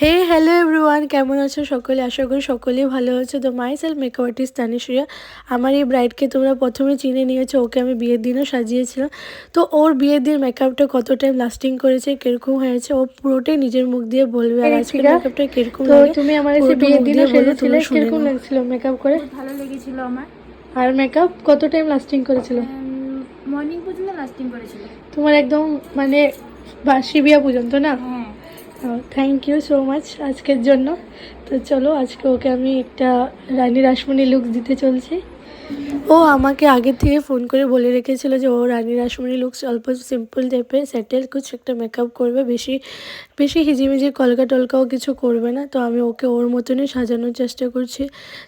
হে hello everyone, কেমন আছো সকলে? আশা করি সকলেই ভালো আছো। তো মাই সেলফ মেকআপ আর্টিস্ট তানিশ্রিয়া। আমার এই ব্রাইডকে তোমরা প্রথমে চিনে নিয়েছো, ওকে আমি বিয়ের দিনও সাজিয়েছিলাম। তো ওর বিয়ের দিন মেকআপটা কত টাইম লাস্টিং করেছে, কিরকম হয়েছে, ও পুরোটাই নিজের মুখ দিয়ে বলবে। আর আজকের মেকআপটা কিরকম লাগে তুমি আমার এসে পুরোটা বিয়ের মুখ দিনও দিয়ে বলো, সেজেছিলে, তোমরা শুনে কিরকম নাও। লাগছিল মেকআপ করে? ভালো লেগেছিল আমার। আর মেকআপ কত টাইম লাস্টিং করেছিল? মর্নিং পর্যন্ত লাস্টিং করেছিল। তোমার একদম মানে বাসি বিয়া পর্যন্ত না? হ্যাঁ, থ্যাংক ইউ সো মাচ আজকের জন্য। তো চলো, আজকে ওকে আমি একটা রানী রাসমণি লুক দিতে চলছি। ও আমাকে আগে থেকে ফোন করে বলে রেখেছিল যে ও রানী রাসমণি লুকস অল্প সিম্পল টাইপের সেটেল কিছু একটা মেকআপ করবে, বেশি বেশি হিজিমিজি কলকা টলকাও কিছু করবে না। তো আমি ওকে ওর মতনই সাজানোর চেষ্টা করছি।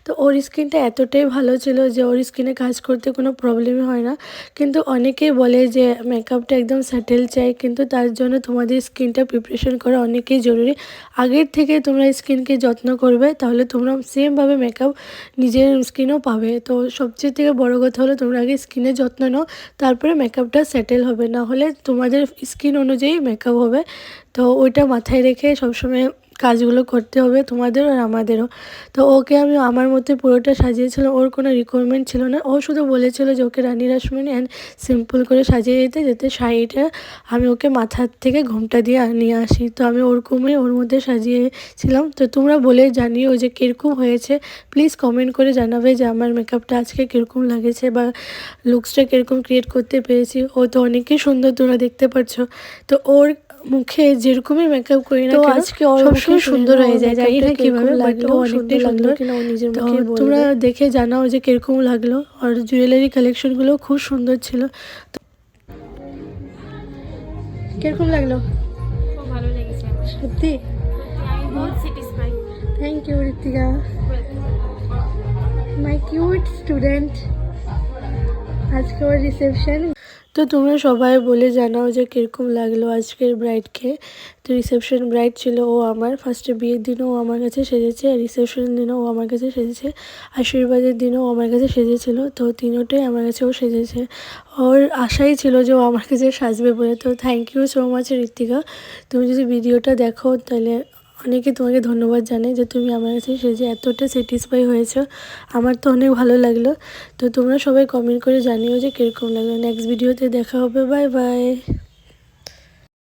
তো ওর স্কিনটা এতটাই ভালো ছিল যে ওর স্কিনে কাজ করতে কোনো প্রবলেমই হয় না। কিন্তু অনেকেই বলে যে মেকআপটা একদম সেটেল চাই, কিন্তু তার জন্য তোমাদের স্কিনটা প্রিপারেশন করা অনেকেই জরুরি। আগের থেকে তোমরা স্কিনকে যত্ন করবে, তাহলে তোমরা সেমভাবে মেকআপ নিজের স্কিনও পাবে। তো সবচেয়ে থেকে বড় কথা হলো তোমরা আগে স্কিনের যত্ন নাও, তারপরে মেকআপটা সেটেল হবে, না হলে তোমাদের স্কিন অনুযায়ী মেকআপ হবে। তো ওইটা মাথায় রেখে সবসময় কাজগুলো করতে হবে তোমাদেরও আর আমাদেরও। তো ওকে আমি আমার মধ্যে পুরোটা সাজিয়েছিলাম, ওর কোনো রিকোয়ারমেন্ট ছিল না। ও শুধু বলেছিল যে ওকে রানী রাসমণি অ্যান্ড সিম্পল করে সাজিয়ে দিতে, যাতে শাড়িটা আমি ওকে মাথার থেকে ঘোমটা দিয়ে নিয়ে আসি। তো আমি ওরকমই ওর মধ্যে সাজিয়েছিলাম। তো তোমরা বলে জানিও যে কীরকম হয়েছে, প্লিজ কমেন্ট করে জানাবে যে আমার মেকআপটা আজকে কীরকম লাগেছে বা লুকসটা কীরকম ক্রিয়েট করতে পেরেছি। ও তো অনেকই সুন্দর, তোমরা দেখতে পাচ্ছ। তো ওর মুখে যেরকমই মেকআপ করি না কেন আজকে সবসময় সুন্দর হয়ে যায়, জানি না কীভাবে লাগলো, লাগলো, অনেকটাই সুন্দর। কিনা ও নিজের তো মুখে তোমরা দেখে জানাও যে কীরকম লাগলো। আর জুয়েলারি কালেকশনগুলো খুব সুন্দর ছিল। কিরকম লাগলো? খুব ভালো লেগেছে আমার। সত্যি? আমি বহুত satisfied. Thank you Ritika, my cute student. আজকে ওর রিসেপশন। তো তোমরা সবাই বলে জানাও যে কীরকম লাগলো আজকের ব্রাইডকে। তো রিসেপশন ব্রাইড ছিল ও আমার। ফার্স্টে বিয়ের দিনও ও আমার কাছে সেজেছে, আর রিসেপশনের দিনও ও আমার কাছে সেজেছে, আশীর্বাদের দিনও ও আমার কাছে সেজেছিল। তো তিনোটাই আমার কাছে ও সেজেছে। ওর আশাই ছিল যে ও আমার কাছে সাজবে বলে। তো thank you so much Ritika, তুমি যদি ভিডিওটা দেখো তাহলে অনেকে তোমাকে ধন্যবাদ জানাই যে তুমি আমার কাছে সেজে এতটা স্যাটিসফাই হয়েছো। আমার তো অনেক ভালো লাগলো। তো তোমরা সবাই কমেন্ট করে জানিও যে কীরকম লাগলো। নেক্সট ভিডিওতে দেখা হবে, বাই বাই।